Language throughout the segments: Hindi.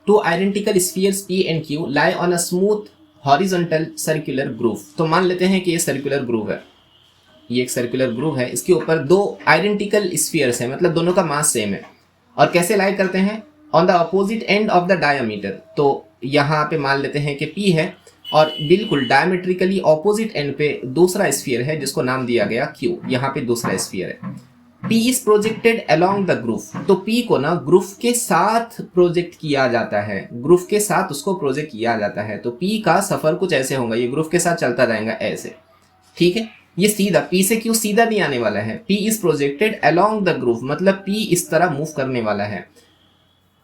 Two identical spheres P and Q lie on a smooth horizontal circular groove. तो मान लेते हैं कि ये सर्कुलर ग्रूव है, ये एक सर्कुलर ग्रूव है, इसके ऊपर दो आइडेंटिकल स्फीयर्स हैं, मतलब दोनों का मास सेम है। और कैसे लाई करते हैं? On the opposite end of the diameter. तो यहाँ पे मान लेते हैं कि P है और बिल्कुल डायमेट्रिकली ऑपोजिट एंड पे दूसरा स्फीयर है जिसको नाम दिया गया Q। यहाँ पे दूसरा स्फीयर है। P is projected along the groove. तो P को ना ग्रूव के साथ प्रोजेक्ट किया जाता है, ग्रूव के साथ उसको प्रोजेक्ट किया जाता है। तो P का सफर कुछ ऐसे होगा, ये ग्रूव के साथ चलता जाएगा ऐसे, ठीक है। ये सीधा P से Q सीधा नहीं आने वाला है। P is projected along the groove, मतलब P इस तरह मूव करने वाला है।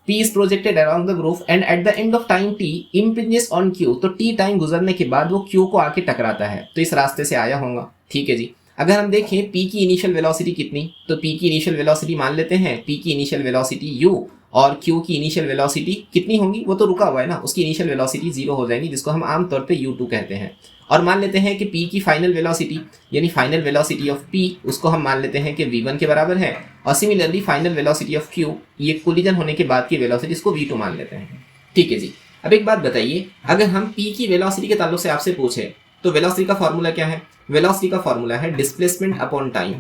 P is projected along the groove and at the end of time t impinges on Q। तो t टाइम गुजरने के बाद वो Q को आके टकराता है, तो इस रास्ते से आया होगा, ठीक है जी। अगर हम देखें P की इनिशियल वेलोसिटी कितनी, तो P की इनिशियल वेलोसिटी मान लेते हैं, P की इनिशियल वेलोसिटी u और Q की इनिशियल वेलोसिटी कितनी होगी, वो तो रुका हुआ है ना, उसकी इनिशियल वेलोसिटी 0 हो जाएगी, जिसको हम आमतौर पे u2 कहते हैं। और मान लेते हैं कि P की फाइनल वेलोसिटी यानी फाइनल वेलोसिटी ऑफ P, उसको हम मान लेते हैं कि v1 के बराबर है। और similarly final velocity of Q, ये कोलिजन होने के बाद की वेलोसिटी, इसको v2 मान लेते हैं, ठीक है जी। अब एक बात बताइए, अगर हम P की वेलोसिटी के ताल्लुक से आपसे पूछे तो वेलोसिटी का फॉर्मूला क्या है? वेलोसिटी का फॉर्मूला है डिस्प्लेसमेंट अपॉन टाइम।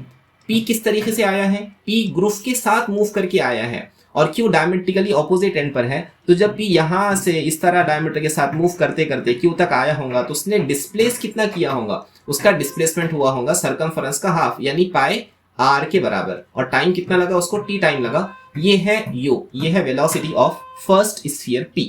P किस तरीके से आया है? P ग्रूव के साथ मूव करके आया है और Q डायमेट्रिकली ऑपोजिट एंड पर है। तो जब P यहाँ से इस तरह डायमीटर के साथ मूव करते करते Q तक आया होगा, तो उसने डिस्प्लेस कितना किया होगा? उसका डिस्प्लेसमेंट हुआ होगा सर्कमफरेंस का हाफ, यानी पाई r के बराबर। और टाइम कितना लगा उसको? t टाइम लगा। ये है u, ये है velocity of first sphere P,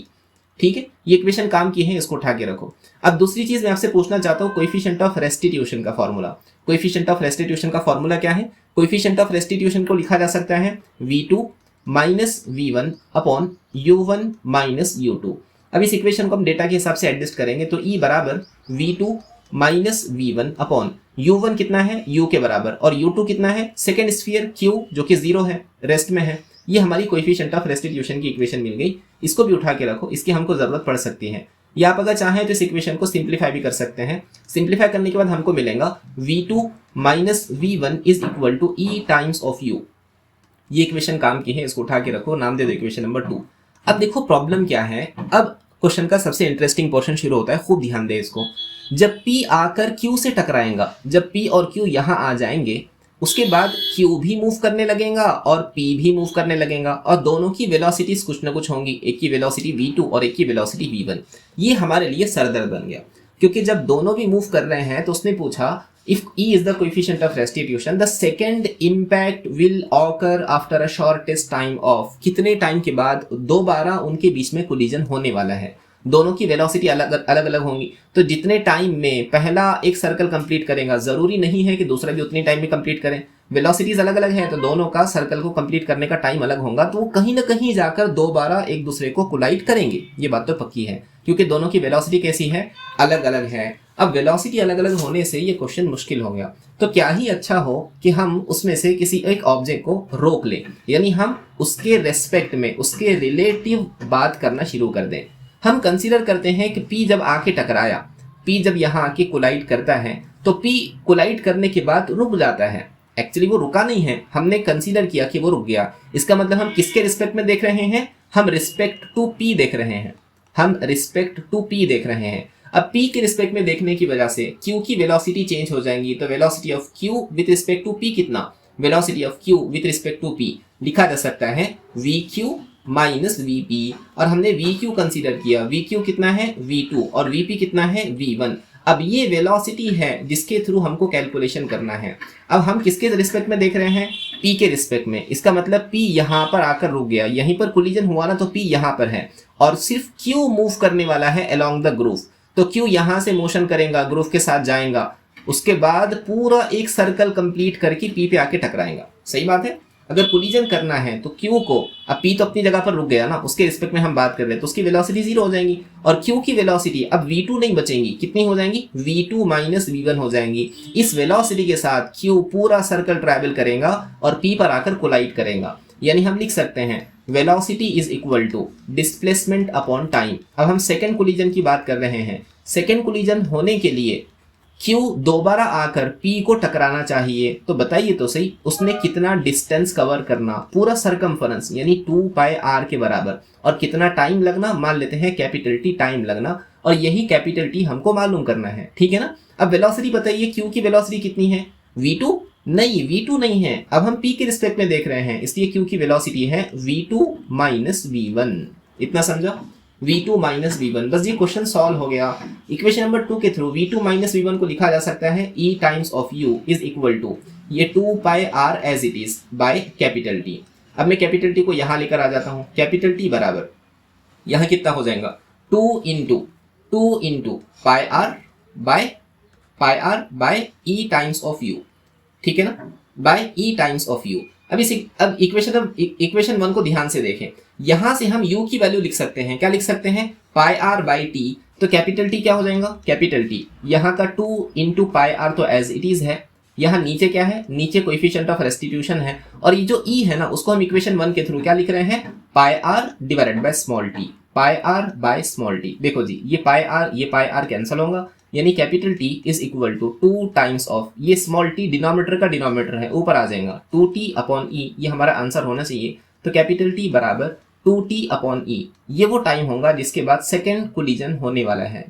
ठीक है। ये इक्वेशन काम की है, इसको उठा के रखो। अब दूसरी चीज मैं आपसे पूछना चाहता हूँ, कोएफिशिएंट ऑफ रेस्टिट्यूशन का फॉर्मूला। कोएफिशिएंट ऑफ रेस्टिट्यूशन का फॉर्मूला क्या है? कोएफिशिएंट ऑफ रेस्टिट्यूशन को लिखा जा सकता है v2 minus v1 upon u1 minus u2। अब इस इक्वेशन को हम डेटा के हिसाब से एडजस्ट करेंगे, तो E बराबर v2 minus v1 upon u1 कितना है? u के बराबर, और u2 कितना है? सेकेंड स्फीयर Q जो कि 0 है, रेस्ट में है। ये हमारी कोएफिशिएंट ऑफ रेस्टिट्यूशन की इक्वेशन मिल गई। इसको भी उठा के रखो, इसकी हमको जरूरत पड़ सकती है। या आप अगर चाहें तो इस इक्वेशन को सिंप्लीफाई भी कर सकते हैं। सिंप्लीफाई करने के बाद हमको मिलेगा v2 minus v1 is equal to E times of u। ये इक्वेशन काम की है, इसको उठा के रखो, नाम दे दो इक्वेशन नंबर 2। अब देखो प्रॉब्लम क्या है। अब क्वेश्चन का सबसे इंटरेस्टिंग पोर्शन शुरू होता है, खूब ध्यान दे इसको। जब P आकर Q से टकराएगा, जब P और Q यहाँ आ जाएंगे, उसके बाद Q भी मूव करने लगेगा और P भी मूव करने लगेगा, और दोनों की वेलोसिटीज कुछ ना कुछ होंगी। एक की वेलोसिटी v2 और एक की वेलोसिटी v1। ये हमारे लिए सरदर्द बन गया, क्योंकि जब दोनों भी मूव कर रहे हैं तो उसने पूछा if E is the coefficient of restitution, the second impact will occur after a shortest time of। कितने टाइम के बाद दोबारा उनके बीच में कोलिजन होने वाला है। दोनों की वेलोसिटी अलग अलग होंगी, तो जितने टाइम में पहला एक सर्कल कंप्लीट करेगा, जरूरी नहीं है कि दूसरा भी उतने टाइम में कंप्लीट करें। वेलोसिटीज अलग अलग है, तो दोनों का सर्कल को कंप्लीट करने का टाइम अलग होगा, तो वो कहीं ना कहीं जाकर दोबारा एक दूसरे को कोलाइड करेंगे। ये बात तो पक्की है, क्योंकि दोनों की वेलोसिटी कैसी है? अलग अलग है। अब वेलोसिटी अलग अलग होने से ये क्वेश्चन मुश्किल हो गया। तो क्या ही अच्छा हो कि हम उसमें से किसी एक ऑब्जेक्ट को रोक लें, यानी हम उसके रेस्पेक्ट में, उसके रिलेटिव बात करना शुरू कर दें। हम कंसीडर करते हैं कि P जब आके टकराया, P जब यहाँ आके कोलाइड करता है, तो P कोलाइड करने के बाद रुक जाता है। एक्चुअली वो रुका नहीं है, हमने कंसीडर किया कि वो रुक गया। इसका मतलब हम किसके रिस्पेक्ट में देख रहे हैं? हम रिस्पेक्ट टू P देख रहे हैं, हम रिस्पेक्ट टू P देख रहे हैं। अब P के रिस्पेक्ट में देखने की वजह से Q की वेलोसिटी चेंज हो जाएंगी, तो velocity of Q with respect to P कितना? Velocity of Q with respect to P लिखा जा सकता है VQ माइनस VP, और हमने VQ कंसीडर किया। VQ कितना है? V2, और VP कितना है? V1। अब ये वेलोसिटी है जिसके थ्रू हमको कैलकुलेशन करना है। अब हम किसके रिस्पेक्ट में देख रहे हैं? P के रिस्पेक्ट में। इसका मतलब P यहाँ पर आकर रुक गया, यहीं पर कोलिजन हुआ ना, तो P यहाँ पर है, और सिर्फ Q मूव करने वाला है अलोंग द ग्रूव। तो Q यहाँ से मोशन करेगा, ग्रूव के साथ जाएगा, उसके बाद पूरा एक सर्कल कंप्लीट करके P पे आके टकराएगा। सही बात है। अगर कोलिजन करना है तो Q को, अब P तो अपनी जगह पर रुक गया ना, उसके रिस्पेक्ट में हम बात कर रहे हैं, तो उसकी वेलोसिटी 0 हो जाएंगी, और Q की वेलोसिटी अब V2 नहीं बचेंगी, कितनी हो जाएंगी? V2 माइनस V1 हो जाएंगी। इस वेलोसिटी के साथ Q पूरा सर्कल ट्रैवल करेगा और P पर आकर कोलाइड करेगा। यानी हम लिख सकते हैं velocity is equal to displacement upon time. अब हम सेकेंड कोलिजन की बात कर रहे हैं। सेकेंड कोलिजन होने के लिए Q दोबारा आकर P को टकराना चाहिए, तो बताइए तो सही उसने कितना डिस्टेंस कवर करना, पूरा सरकमफरेंस यानी 2 पाई r के बराबर, और कितना टाइम लगना, मान लेते हैं कैपिटल T टाइम लगना, और यही कैपिटल T हमको मालूम करना है, ठीक है ना। अब वेलोसिटी बताइए, Q की वेलोसिटी कितनी है, v2 नहीं, v2 नहीं है, अब हम P के रिस्पेक्ट में देख रहे हैं, इसलिए Q की वेलोसिटी है v2 माइनस v1, इतना समझा, v2 माइनस v1। बस ये क्वेश्चन सॉल्व हो गया। इक्वेशन नंबर 2 के थ्रू v2 माइनस v1 को लिखा जा सकता है e times of u is equal to ये 2 pi r as it is by capital T। अब मैं कैपिटल T को यहाँ लेकर आ जाता हूँ, कैपिटल T बराबर यहाँ कितना हो जाएगा 2 into pi r by e times of u, ठीक है ना, by e times of u। अब इक्वेशन 1 को ध्यान से देखें, यहां से हम u की वैल्यू लिख सकते हैं, क्या लिख सकते हैं, पाई r बाई टी, तो कैपिटल T क्या हो जाएगा, कैपिटल T यहाँ का 2 इंटू पाई r तो एज इट इज है, यहाँ नीचे क्या है, नीचे कोएफिशिएंट ऑफ रेस्टिट्यूशन है, और ये जो e है ना उसको हम इक्वेशन 1 के थ्रू क्या लिख रहे हैं, pi r divided by small t, pi r by small t। देखो जी ये पाई r कैंसिल होगा, यानी capital T is equal to 2 times of ये स्मॉल t डिनोमिनेटर का डिनोमिनेटर है ऊपर आ जाएगा 2t अपॉन e, ये हमारा आंसर होना चाहिए। तो कैपिटल T बराबर 2t अपॉन e, ये वो टाइम होगा जिसके बाद सेकेंड कोलिजन होने वाला है,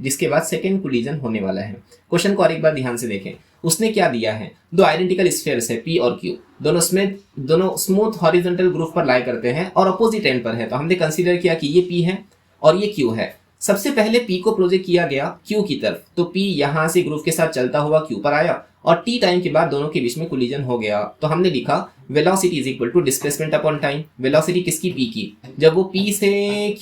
क्वेश्चन को और एक बार ध्यान से देखें, उसने क्या दिया है, दो आइडेंटिकल स्फीयर्स है P और Q, दोनों स्मूथ हॉरिजॉन्टल ग्रुव पर लाई करते हैं और अपोजिट एंड पर है, तो हमने कंसीडर किया कि ये P है और ये Q है। सबसे पहले P को प्रोजेक्ट किया गया Q की तरफ, तो P यहाँ से ग्रुव के साथ चलता हुआ Q पर आया और T टाइम के बाद दोनों के बीच में कोलिजन हो गया, तो हमने लिखा velocity is equal to displacement upon time. Velocity किसकी, P की, जब वो P से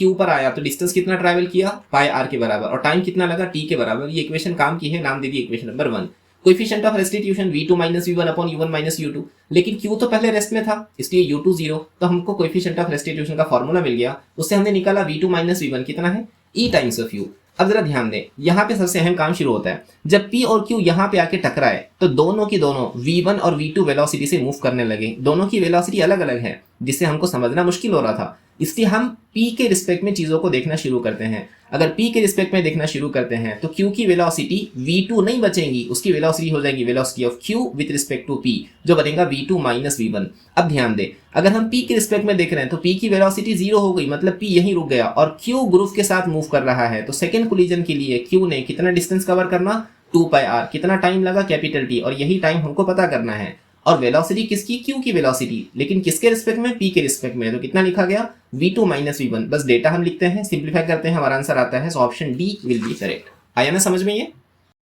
Q पर आया तो डिस्टेंस कितना ट्रैवल किया, पाई r के बराबर, और टाइम कितना लगा, T के बराबर। ये इक्वेशन काम की है, नाम दे दी equation number 1। Coefficient of restitution v2 minus v1 upon u1 minus u2, लेकिन Q तो पहले रेस्ट में था इसलिए u2 0, तो हमको कोएफिशिएंट ऑफ रेस्टिट्यूशन का फॉर्मूला मिल गया, उससे हमने निकाला v2 माइनस v1 कितना है, e टाइम्स ऑफ u। अब जरा ध्यान दें, यहाँ पे सबसे अहम काम शुरू होता है, जब P और Q यहाँ पे आके टकराए तो दोनों की दोनों v1 और v2 वेलोसिटी से मूव करने लगे, दोनों की वेलोसिटी अलग अलग है जिससे हमको समझना मुश्किल हो रहा था, इसलिए हम P के रिस्पेक्ट में चीजों को देखना शुरू करते हैं। अगर P के रिस्पेक्ट में देखना शुरू करते हैं तो Q की वेलोसिटी v2 नहीं बचेगी, उसकी वेलोसिटी हो जाएगी velocity of Q with respect to P, जो बनेगा v2 माइनस v1। अब ध्यान दें, अगर हम P के रिस्पेक्ट में देख रहे हैं तो P की वेलोसिटी 0 हो गई, मतलब P यहीं रुक गया और Q ग्रुव के साथ मूव कर रहा है, तो सेकेंड कोलिजन के लिए Q ने कितना डिस्टेंस कवर करना, 2 पाई r, कितना टाइम लगा, कैपिटल T, और यही टाइम हमको पता करना है। और वेलोसिटी किसकी, Q की वेलोसिटी, लेकिन किसके रिस्पेक्ट में, P के रिस्पेक्ट में, तो कितना लिखा गया, v2 माइनस v1। बस डेटा हम लिखते हैं, सिंप्लीफाई करते हैं, हमारा आंसर आता है, so option D will be correct. आया ना समझ में ये।